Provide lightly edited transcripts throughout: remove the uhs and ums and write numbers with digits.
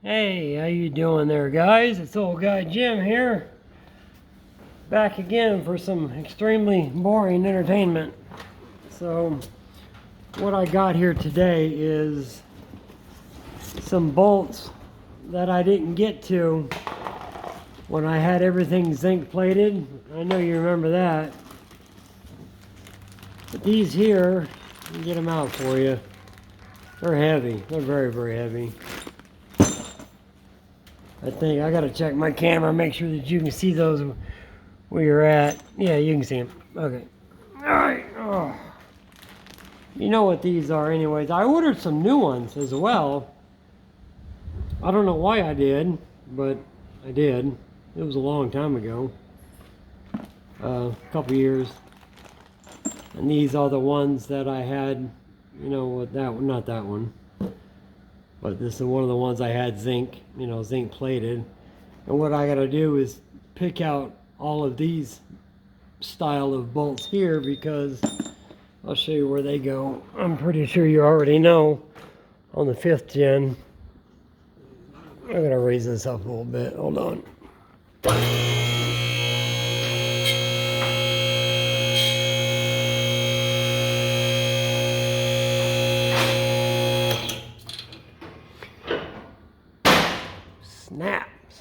Hey, how you doing there, guys? It's old guy Jim here, back again for some extremely boring entertainment. So, what I got here today is some bolts that I didn't get to when I had everything zinc plated. I know you remember that. But these here, let me get them out for you. They're heavy. They're very, very heavy. I think I gotta check my camera, make sure that you can see those where you're at. Yeah, you can see them. Okay. Alright. Oh. You know what these are anyways. I ordered some new ones as well. I don't know why I did, but I did. It was a long time ago. A couple years. And these are the ones that I had, you know, with that one, not that one. But this is one of the ones I had zinc, zinc plated. And what I gotta do is pick out all of these style of bolts here because I'll show you where they go. I'm pretty sure you already know on the 5th gen. I'm gonna raise this up a little bit. Hold on.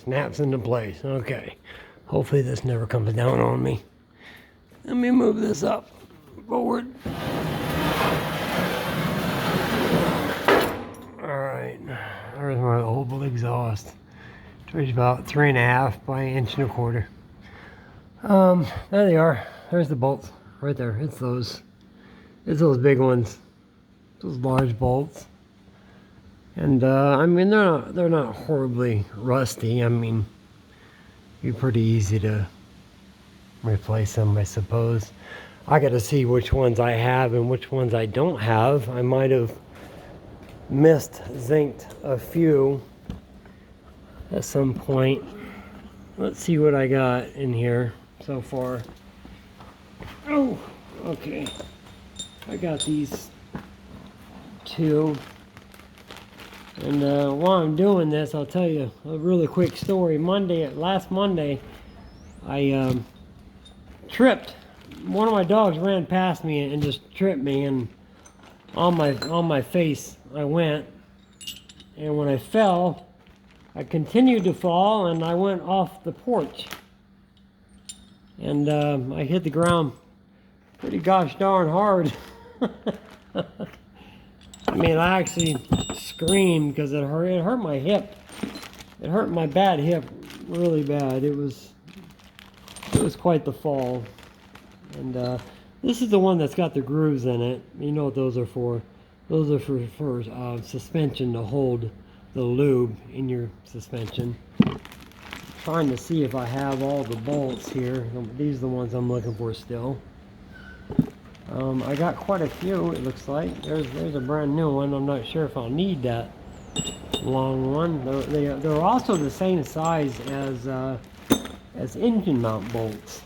Snaps into place. Okay. Hopefully this never comes down on me. Let me move this up forward. Alright. There's my oval exhaust. It's about 3.5 by 1.25 inches. There they are. There's the bolts right there. It's those big ones. Those large bolts. And I mean they're not horribly rusty. I mean, it'd be pretty easy to replace them, I suppose. I got to see which ones I have and which ones I don't have. I might have missed zinced a few at some point. Let's see what I got in here so far. Oh, okay. I got these two. And while I'm doing this, I'll tell you a really quick story. Last Monday, I tripped. One of my dogs ran past me and just tripped me, and on my face I went. And when I fell, I continued to fall, and I went off the porch. And I hit the ground pretty gosh darn hard. I mean, I actually screamed because it hurt. It hurt my hip. It hurt my bad hip really bad. It was quite the fall. And this is the one that's got the grooves in it. You know what those are for? Those are for suspension, to hold the lube in your suspension. I'm trying to see if I have all the bolts here. These are the ones I'm looking for still. I got quite a few, it looks like. There's a brand new one. I'm not sure if I'll need that long one. They're also the same size as engine mount bolts.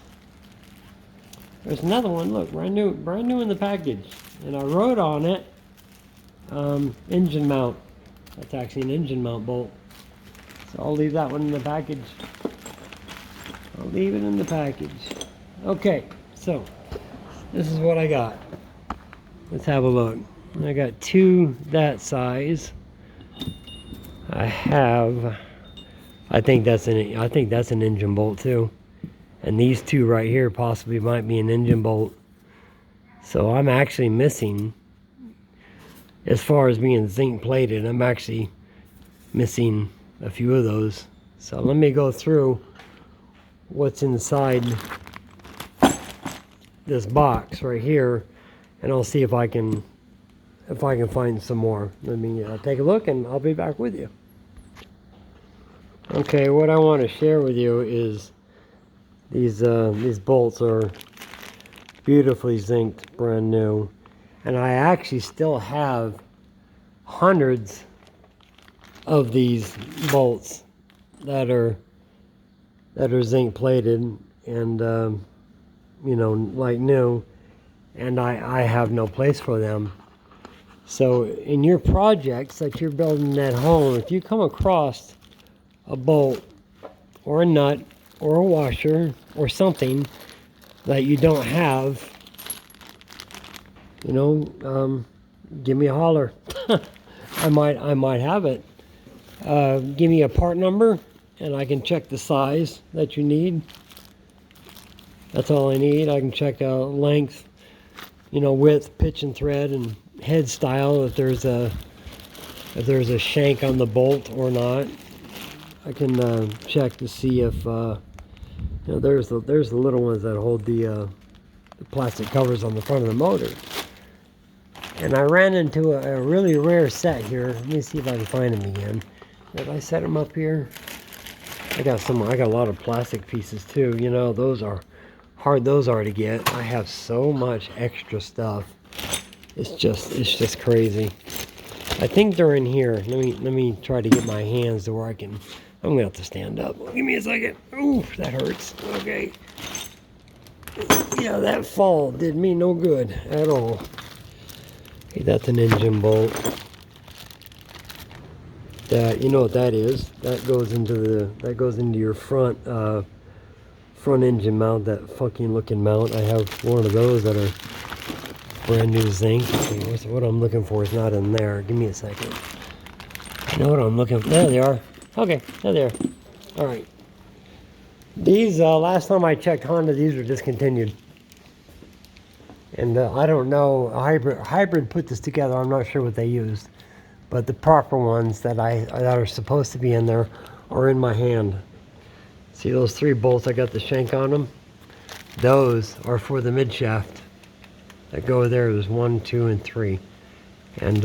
There's another one. Look, brand new in the package, and I wrote on it engine mount. That's actually an engine mount bolt. So I'll leave that one in the package. I'll leave it in the package. Okay, so this is what I got. Let's have a look. I got two that size. I think that's an engine bolt too. And these two right here possibly might be an engine bolt. So I'm actually missing, as far as being zinc plated, I'm actually missing a few of those. So let me go through what's inside this box right here, and I'll see if I can find some more. Let me take a look, and I'll be back with you. Okay, what I want to share with you is these bolts are beautifully zinced, brand new, and I actually still have hundreds of these bolts that are zinc plated and like new, and I have no place for them. So in your projects that you're building at home, if you come across a bolt or a nut or a washer or something that you don't have, you know, give me a holler. I might have it. Give me a part number and I can check the size that you need. That's all I need. I can check length, you know, width, pitch and thread, and head style, if there's a shank on the bolt or not. I can check to see if you know, there's the little ones that hold the plastic covers on the front of the motor. And I ran into a really rare set here. Let me see if I can find them again. Did I set them up here? I got a lot of plastic pieces too. You know, those are hard. Those are to get. I have so much extra stuff. It's just crazy. I think they're in here. Let me try to get my hands to where I can. I'm gonna have to stand up. Give me a second. Ooh, that hurts. Okay. Yeah, that fall did me no good at all. Okay, that's an engine bolt. That, you know what that is? That goes into your front engine mount. That fucking looking mount. I have one of those that are brand new zinc. Okay, what I'm looking for is not in there. Give me a second. You know what I'm looking for? There they are. Okay, there they are. All right. These last time I checked Honda, these were discontinued. And I don't know, hybrid put this together. I'm not sure what they used, but the proper ones that are supposed to be in there are in my hand. See those 3 bolts? I got the shank on them. Those are for the mid shaft that go there. There's 1, 2, and 3, and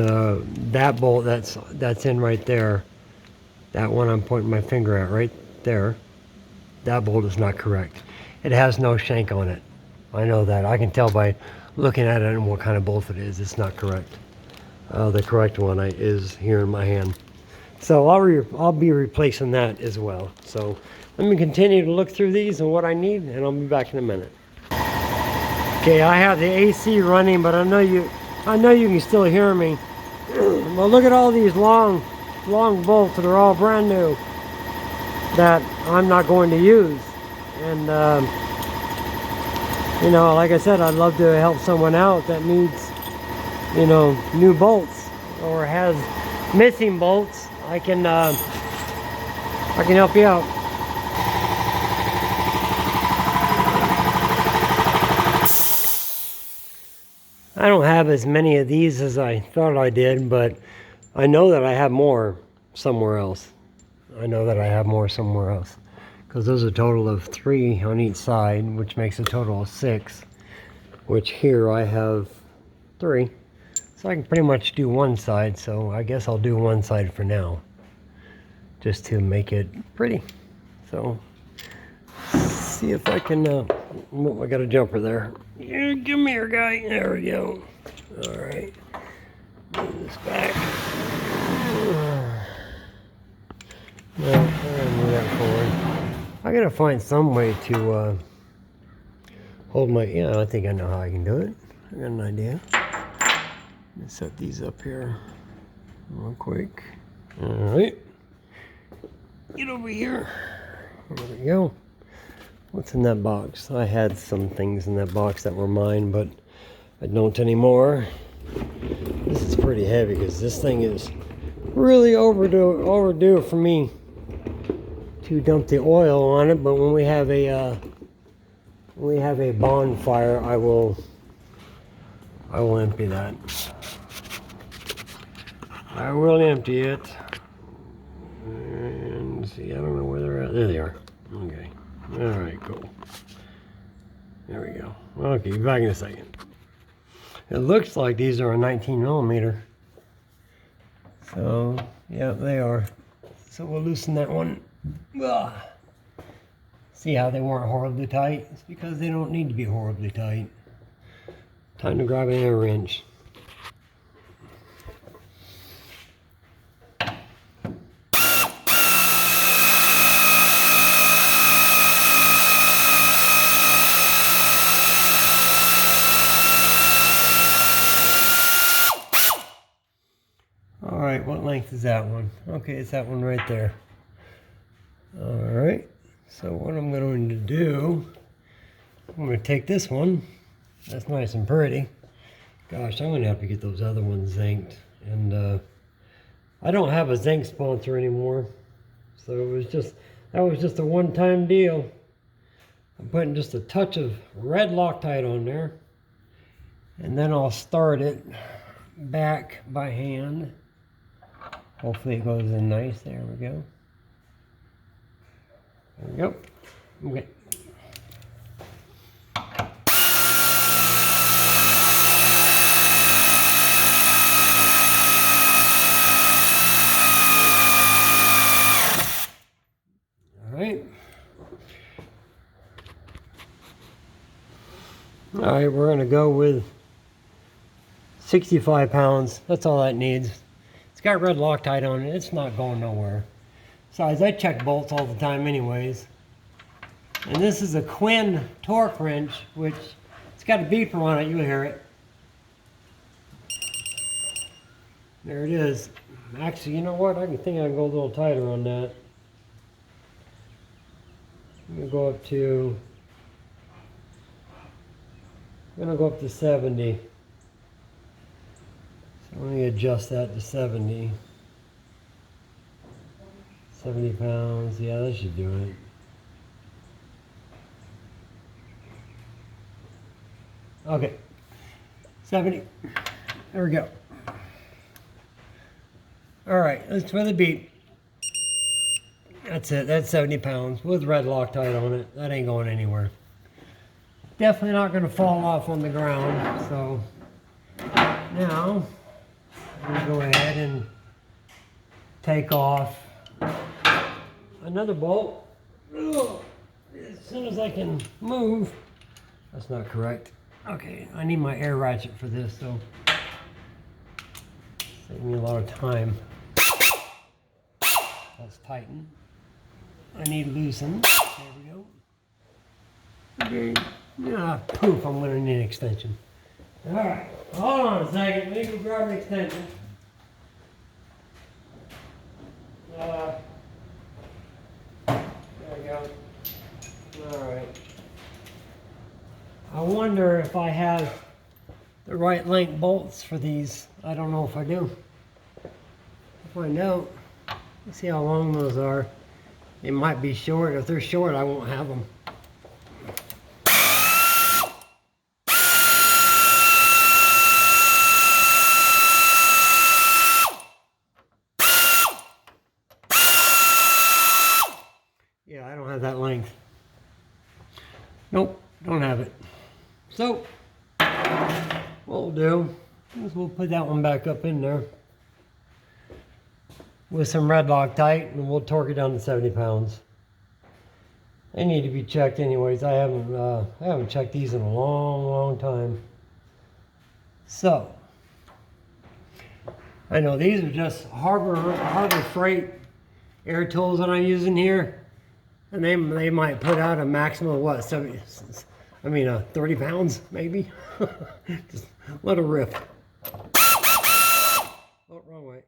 that bolt that's in right there. That one I'm pointing my finger at right there. That bolt is not correct. It has no shank on it. I know that. I can tell by looking at it and what kind of bolt it is. It's not correct. The correct one is here in my hand. So I'll be replacing that as well. So let me continue to look through these and what I need, and I'll be back in a minute. Okay, I have the AC running, but I know you can still hear me. Well, look at all these long bolts that are all brand new that I'm not going to use. And you know, like I said, I'd love to help someone out that needs, you know, new bolts or has missing bolts. I can help you out. I don't have as many of these as I thought I did, but I know that I have more somewhere else. Because there's a total of 3 on each side, which makes a total of 6, which here I have 3. So I can pretty much do one side, so I guess I'll do one side for now, just to make it pretty. So, see if I can, I got a jumper there. Yeah, come here, guy. There we go. All right. Move this back. No, move that forward. I gotta find some way to hold my, yeah, I think I know how I can do it. I got an idea. Let me set these up here real quick. All right. Get over here. There we go. What's in that box? I had some things in that box that were mine, but I don't anymore. This is pretty heavy because this thing is really overdue for me to dump the oil on it. But when we have a bonfire, I will empty that. I will empty it. And see, I don't know where they're at. There they are. Okay. All right, cool. There we go. Okay, be back in a second. It looks like these are a 19 millimeter. So, yeah, they are. So we'll loosen that one. Ugh. See how they weren't horribly tight? It's because they don't need to be horribly tight. Time to grab an air wrench. length is that one? Okay, it's that one right there. All right, so what I'm going to do, I'm going to take this one. That's nice and pretty. Gosh, I'm going to have to get those other ones zinced. And I don't have a zinc sponsor anymore. So that was just a one-time deal. I'm putting just a touch of red Loctite on there. And then I'll start it back by hand. Hopefully it goes in nice. There we go. There we go. Okay. All right, we're going to go with 65 pounds. That's all that needs. It's got red Loctite on it. It's not going nowhere. Besides, I check bolts all the time anyways. And this is a Quinn torque wrench, which it's got a beeper on it. You'll hear it. There it is. Actually, you know what? I think I can go a little tighter on that. I'm going to go up to... I'm going to go up to 70. So let me adjust that to 70. 70 pounds. Yeah, that should do it. Okay. 70. There we go. All right, let's for the beep. That's it. That's 70 pounds with red Loctite on it. That ain't going anywhere. Definitely not going to fall off on the ground. So now I'm going to go ahead and take off another bolt. Ugh. As soon as I can move. That's not correct. Okay, I need my air ratchet for this, so save me a lot of time. Let's tighten. I need loosen. There we go. Okay. Yeah, poof, I'm going to need an extension. All right, hold on a second. Let me go grab an extension. There we go. All right. I wonder if I have the right length bolts for these. I don't know if I do. If I don't, let's see how long those are. They might be short. If they're short, I won't have them. Yeah, I don't have that length. Nope, don't have it. So, what we'll do is we'll put that one back up in there with some red Loctite, and we'll torque it down to 70 pounds. They need to be checked anyways. I haven't checked these in a long time. So, I know these are just Harbor Freight air tools that I'm using here. And they might put out a maximum of what, 30 pounds maybe? Just let it rip. Oh, wrong way.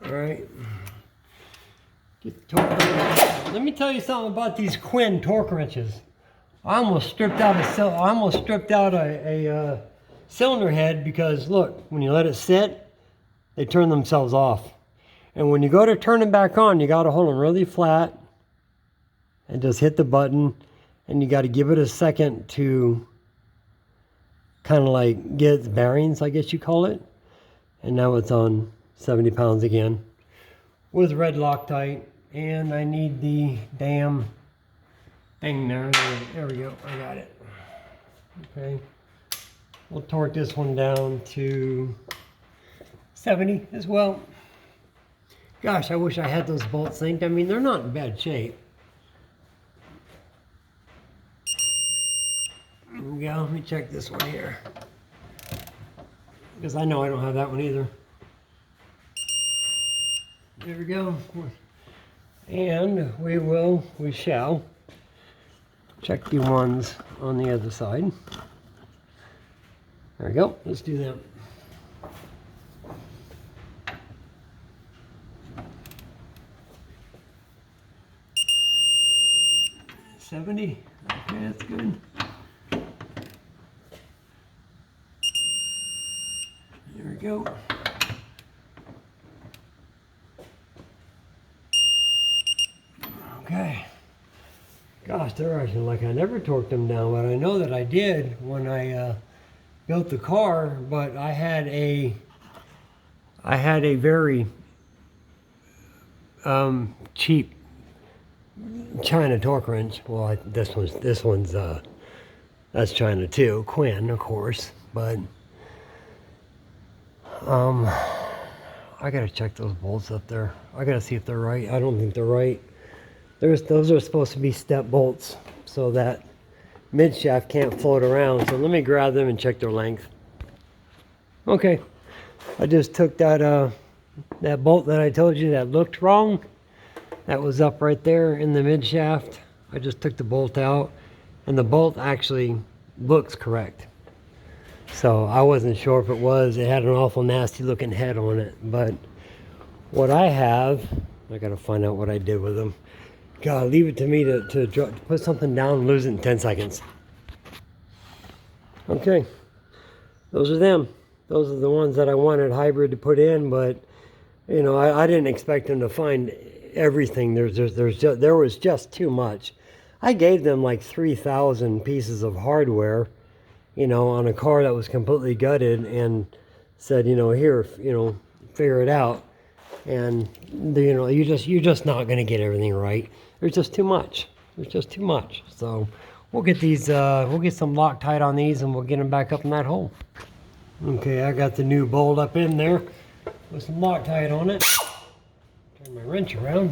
All right. Get the torque. Let me tell you something about these Quinn torque wrenches. I almost stripped out a cylinder head because look, when you let it sit, they turn themselves off. And when you go to turn them back on, you got to hold them really flat and just hit the button, and you got to give it a second to kind of like get its bearings, I guess you call it. And now it's on 70 pounds again with red Loctite, and I need the damn thing there. There we go, I got it. Okay. We'll torque this one down to 70 as well. Gosh, I wish I had those bolts synced. I mean, they're not in bad shape. There we go. Let me check this one here. Because I know I don't have that one either. There we go. And we shall check the ones on the other side. There we go. Let's do them. $70. Okay, that's good. There we go. Okay. Gosh, they're acting like I never torqued them down, but I know that I did when I built the car. But I had a very cheap China torque wrench. Well, this one's that's China too, Quinn, of course. But I gotta check those bolts up there. I gotta see if they're right. I don't think they're right. Those are supposed to be step bolts so that mid shaft can't float around. So let me grab them and check their length. Okay, I just took that that bolt that I told you that looked wrong. That was up right there in the mid shaft. I just took the bolt out, and the bolt actually looks correct. So I wasn't sure if it was. It had an awful nasty looking head on it. But what I have, I gotta find out what I did with them. God, leave it to me to put something down and lose it in 10 seconds. Okay, those are them. Those are the ones that I wanted hybrid to put in, but you know, I didn't expect them to find everything. There was just too much. I gave them like 3,000 pieces of hardware, you know, on a car that was completely gutted, and said, you know, here, you know, figure it out. And you know, you're just not going to get everything right. There's just too much. There's just too much. So we'll get these. We'll get some Loctite on these, and we'll get them back up in that hole. Okay, I got the new bolt up in there with some Loctite on it. Turn my wrench around.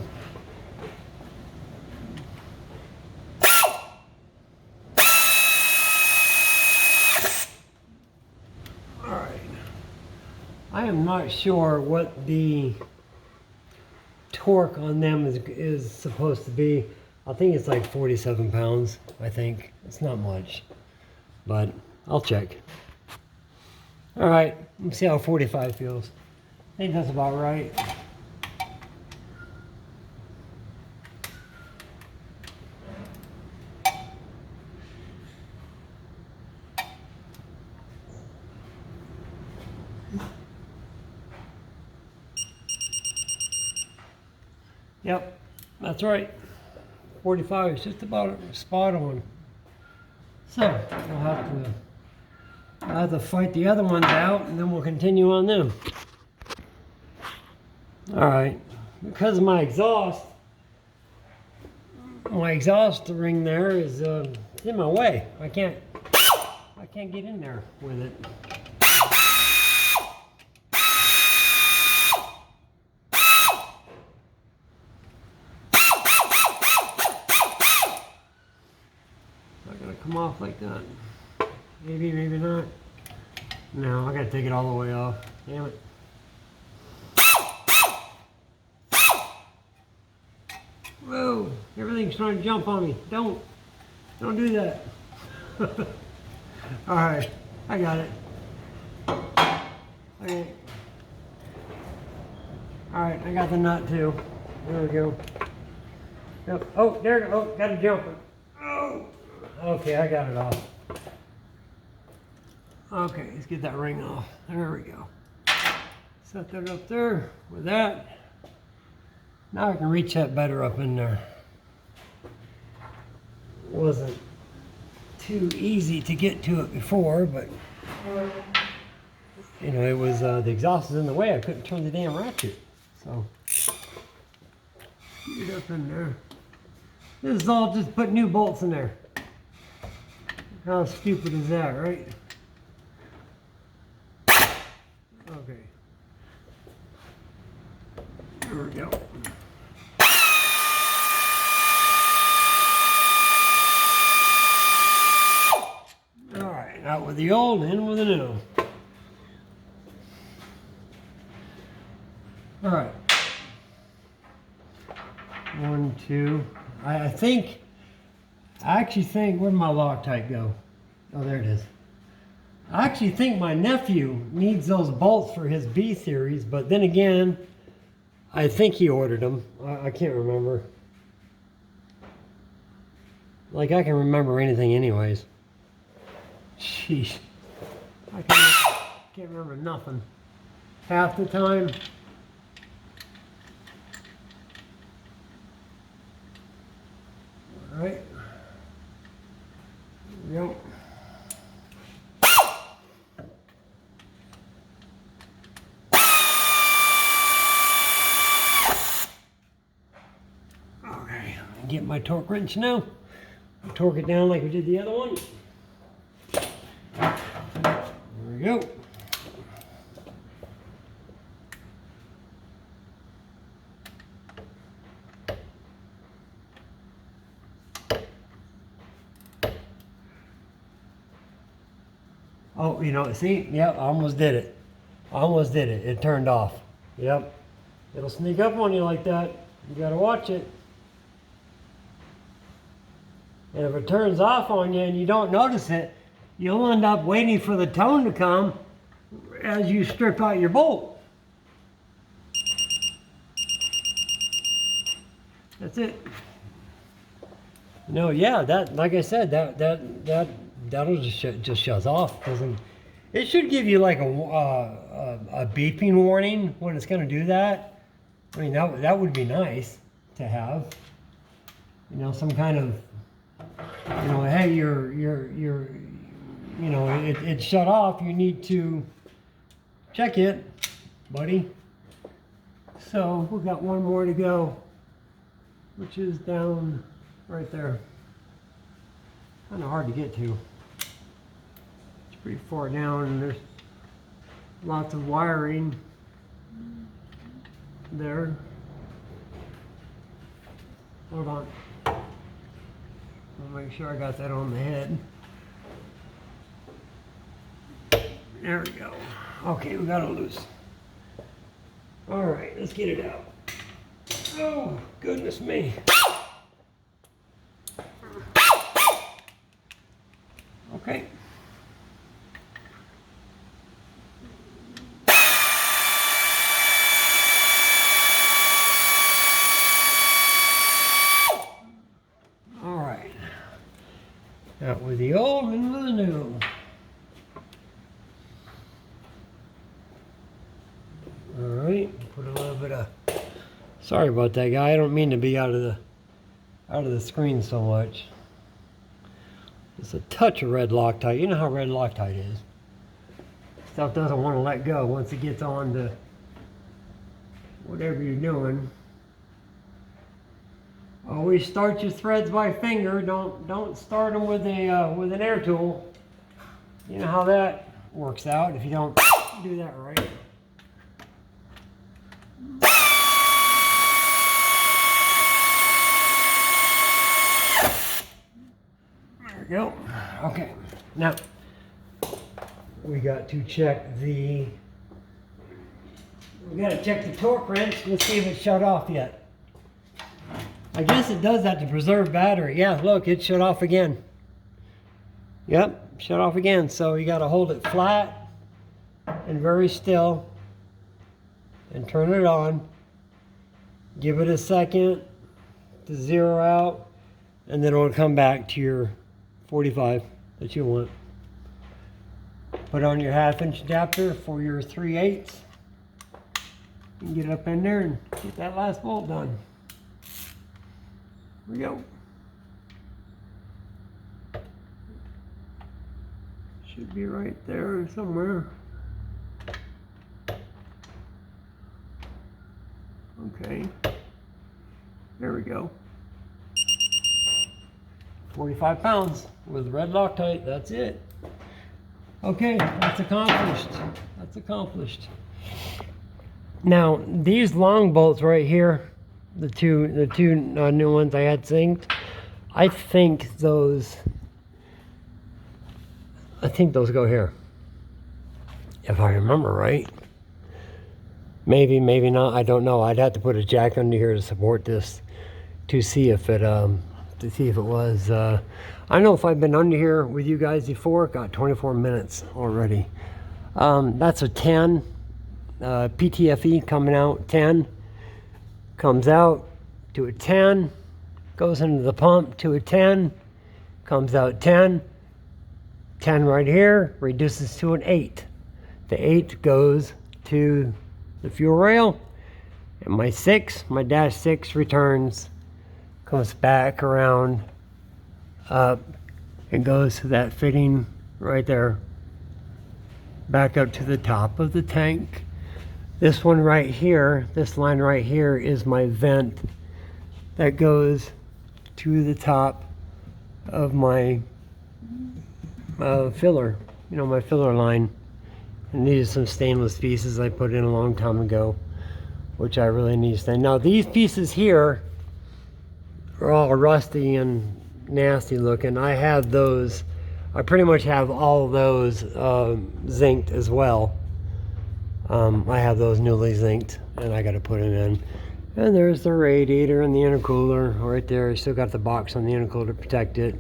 All right. I am not sure what the torque on them is supposed to be. I think it's like 47 pounds. I think it's not much, but I'll check. All right, let's see how 45 feels. I think that's about right. Yep, that's right. 45 is just about spot on. So I'll have to fight the other ones out, and then we'll continue on them. All right, because of my exhaust ring there is in my way. I can't get in there with it. Come off like that. Maybe, maybe not. No, I gotta take it all the way off. Damn it. Whoa, everything's trying to jump on me. Don't do that. All right, I got it. Okay. All right, I got the nut too. There we go. Yep. Oh, there. Oh, got to jump it. Oh. Okay, I got it off. Okay, let's get that ring off. There we go. Set that up there with that. Now I can reach that better up in there. It wasn't too easy to get to it before, but you know, it was the exhaust was in the way. I couldn't turn the damn ratchet. So get it up in there. This is all just put new bolts in there. How stupid is that, right? Okay. There we go. All right, out with the old, in with the new. All right. 1, 2. I think I actually think, where'd my Loctite go? Oh, there it is. I actually think my nephew needs those bolts for his B series, but then again, I think he ordered them. I can't remember. Like, I can remember anything anyways. Sheesh. I can't remember nothing. Half the time. All right. Here we go. Okay, get my torque wrench now. Torque it down like we did the other one. There we go. Oh, you know, see? Yep, I almost did it. I almost did it. It turned off. Yep. It'll sneak up on you like that. You gotta watch it. And if it turns off on you and you don't notice it, you'll end up waiting for the tone to come as you strip out your bolt. That's it. No, yeah, that, like I said, that'll just shuts off. It should give you like a beeping warning when it's going to do that. I mean, that would be nice to have. You know, some kind of, you know, hey, you know, it's shut off. You need to check it, buddy. So we've got one more to go, which is down right there. Kind of hard to get to. It's pretty far down, and there's lots of wiring there. Hold on. I'll make sure I got that on the head. There we go. Okay, we got it loose. All right, let's get it out. Oh, goodness me. Okay. All right. Out with the old and with the new. All right. Put a little bit of. Sorry about that, guy. I don't mean to be out of the screen so much. Just a touch of red Loctite. You know how red Loctite is. Stuff doesn't want to let go once it gets on to whatever you're doing. Always start your threads by finger. Don't start them with an air tool. You know how that works out if you don't do that right. There we go. Okay. Now we got to check the. We got to check the torque wrench. Let's see if it's shut off yet. I guess it does that to preserve battery. Yeah, look, it shut off again. Yep, shut off again. So you got to hold it flat and very still and turn it on. Give it a second to zero out, and then it'll come back to your 45 that you want. Put on your 1/2 inch adapter for your 3/8. You can get up in there and get that last bolt done. Here we go. Should be right there somewhere. Okay. There we go. 45 pounds with red Loctite. That's it. Okay, that's accomplished. That's accomplished. Now, these long bolts right here, the two new ones I had synced, I think those go here, if I remember right. Maybe not, I don't know. I'd have to put a jack under here to support this to see if it to see if it was. I don't know if I've been under here with you guys before. Got 24 minutes already. That's a 10. PTFE coming out, 10. Comes out to a 10. Goes into the pump to a 10. Comes out 10. 10 right here, reduces to an 8. The 8 goes to the fuel rail. And my 6, my dash 6 returns, comes back around up and goes to that fitting right there, back up to the top of the tank. This one right here, this line right here is my vent that goes to the top of my filler, you know, my filler line. And these are some stainless pieces I put in a long time ago, which I really need to stay. Now these pieces here are all rusty and nasty looking. I have those, I pretty much have all of those zinced as well. I have those newly zinced and I got to put them in. And there's the radiator and the intercooler right there. I still got the box on the intercooler to protect it.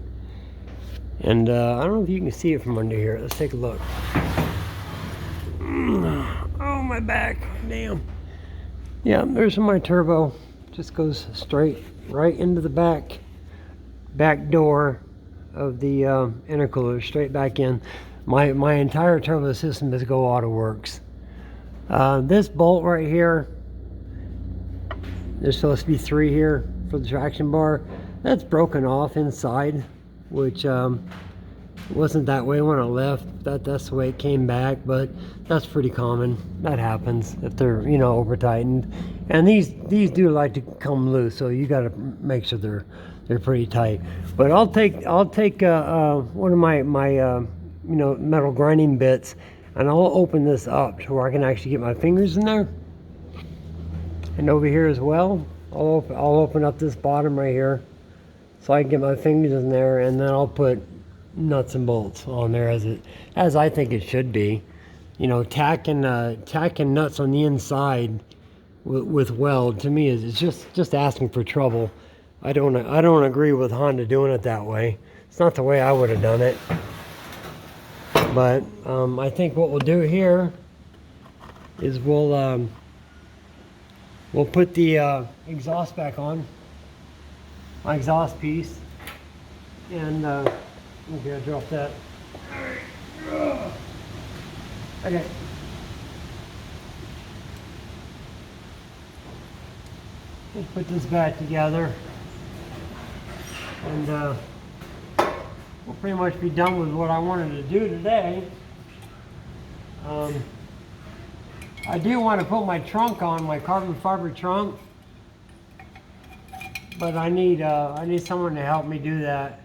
And I don't know if you can see it from under here. Let's take a look. Oh, my back, damn. Yeah, there's my turbo. Just goes straight right into the back door of the intercooler, straight back in. My entire turbo system is Go Auto Works. This bolt right here, there's supposed to be 3 here for the traction bar. That's broken off inside, which wasn't that way when I left. That's the way it came back, but that's pretty common. That happens if they're, you know, over tightened. And these do like to come loose, so you got to make sure they're pretty tight. But I'll take one of my you know, metal grinding bits, and I'll open this up to where I can actually get my fingers in there. And over here as well, I'll open up this bottom right here so I can get my fingers in there, and then I'll put nuts and bolts on there as I think it should be. You know, tacking nuts on the inside with weld, to me, is just asking for trouble. I don't agree with Honda doing it that way. It's not the way I would have done it. But I think what we'll do here is we'll put the exhaust back on, my exhaust piece, and okay, I dropped that. Okay. Let's put this back together, and we'll pretty much be done with what I wanted to do today. I do want to put my trunk on, my carbon fiber trunk, but I need someone to help me do that.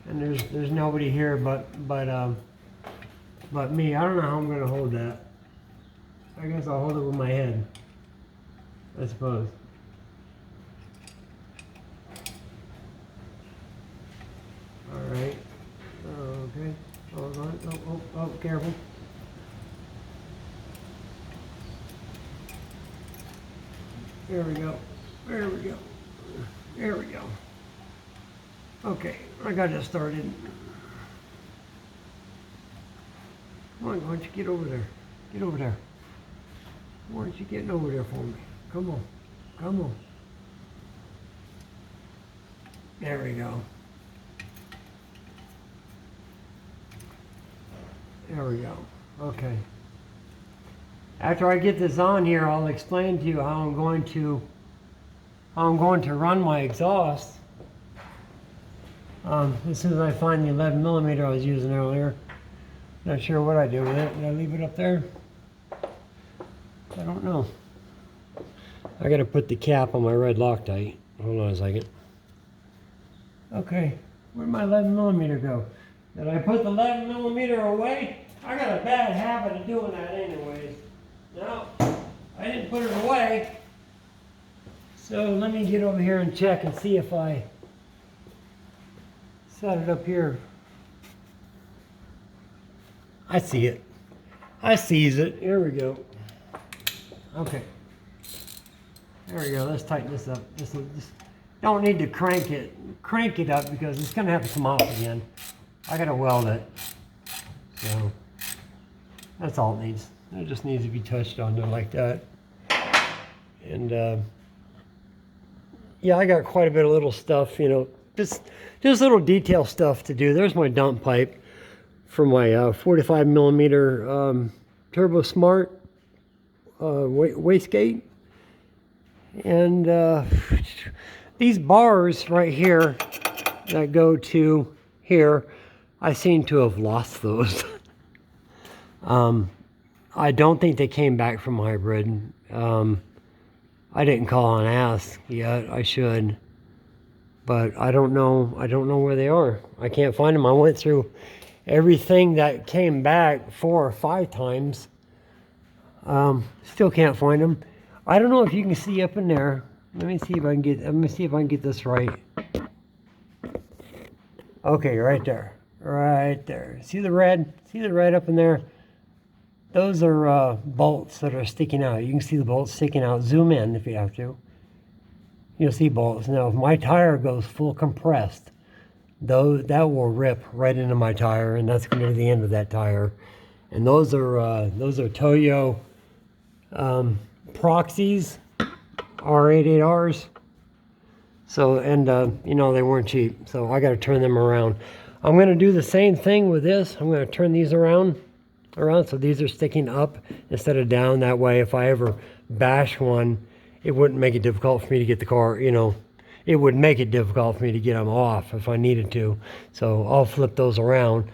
And there's nobody here but me. I don't know how I'm gonna hold that. I guess I'll hold it with my head, I suppose. All right. Okay. Hold on. Oh, careful. There we go. There we go. There we go. Okay, I got it started. Come on, why don't you get over there? Get over there. Why aren't you getting over there for me? Come on. Come on. There we go. There we go. Okay. After I get this on here, I'll explain to you how I'm going to run my exhaust. As soon as I find the 11 millimeter I was using earlier. Not sure what I do with it. Did I leave it up there? I don't know. I gotta put the cap on my red Loctite. Hold on a second. Okay, where'd my 11 millimeter go? Did I put the 11 millimeter away? I got a bad habit of doing that anyways. No, I didn't put it away. So let me get over here and check and see if I set it up here. I see it. I sees it. Here we go. Okay. There we go. Let's tighten this up. don't need to crank it up because it's going to have to come off again. I got to weld it. So that's all it needs. It just needs to be touched on there like that. And yeah, I got quite a bit of little stuff, you know, just little detail stuff to do. There's my dump pipe for my 45 millimeter Turbo Smart wastegate. And these bars right here that go to here, I seem to have lost those. I don't think they came back from hybrid. I didn't call and ask yet. I should, but I don't know. I don't know where they are. I can't find them. I went through everything that came back 4 or 5 times. Still can't find them. I don't know if you can see up in there. Let me see if I can get this right. Okay, right there. Right there. See the red? See the red up in there? Those are bolts that are sticking out. You can see the bolts sticking out. Zoom in if you have to. You'll see bolts. Now, if my tire goes full compressed, though, that will rip right into my tire, and that's going to be the end of that tire. And those are Toyo Proxies, R88Rs. So, and you know, they weren't cheap, so I got to turn them around. I'm going to do the same thing with this. I'm going to turn these around so these are sticking up instead of down. That way, if I ever bash one, it wouldn't make it difficult for me to get the car, you know, it would make it difficult for me to get them off if I needed to. So I'll flip those around.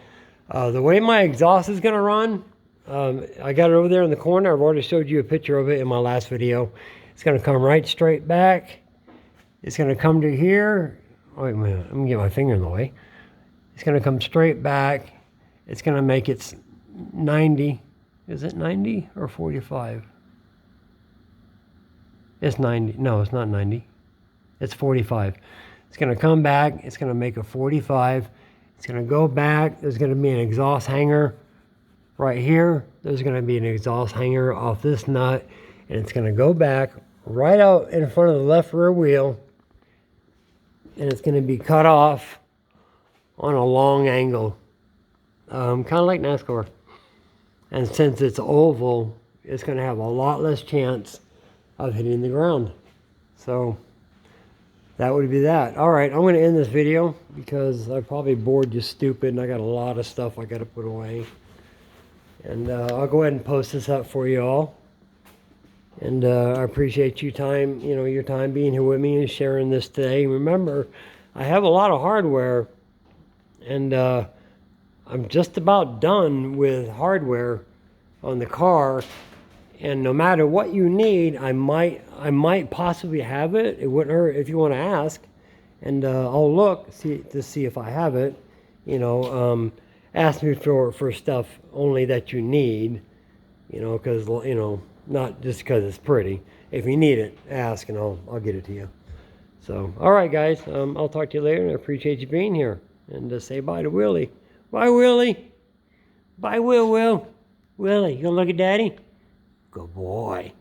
The way my exhaust is going to run, I got it over there in the corner. I've already showed you a picture of it in my last video. It's going to come right straight back. It's going to come to here. Wait a minute, I'm going to get my finger in the way. It's going to come straight back. It's going to make it 90. Is it 90 or 45? It's 90. No, it's not 90. It's 45. It's going to come back. It's going to make a 45. It's going to go back. There's going to be an exhaust hanger right here. There's going to be an exhaust hanger off this nut. And it's going to go back right out in front of the left rear wheel. And it's going to be cut off on a long angle. Kind of like NASCAR. And since it's oval, it's going to have a lot less chance of hitting the ground. So that would be that. All right, I'm going to end this video because I probably bored you stupid and I got a lot of stuff I got to put away. And I'll go ahead and post this up for you all. And I appreciate your time being here with me and sharing this today. Remember, I have a lot of hardware, and I'm just about done with hardware on the car. And no matter what you need, I might possibly have it. It wouldn't hurt if you want to ask, and I'll look to see if I have it. You know, ask me for stuff only that you need. You know, because not just because it's pretty. If you need it, ask and I'll get it to you. So, all right, guys. I'll talk to you later, and I appreciate you being here. And say bye to Willie. Bye, Willie. Bye, Will. Willie, you gonna look at Daddy? Good boy.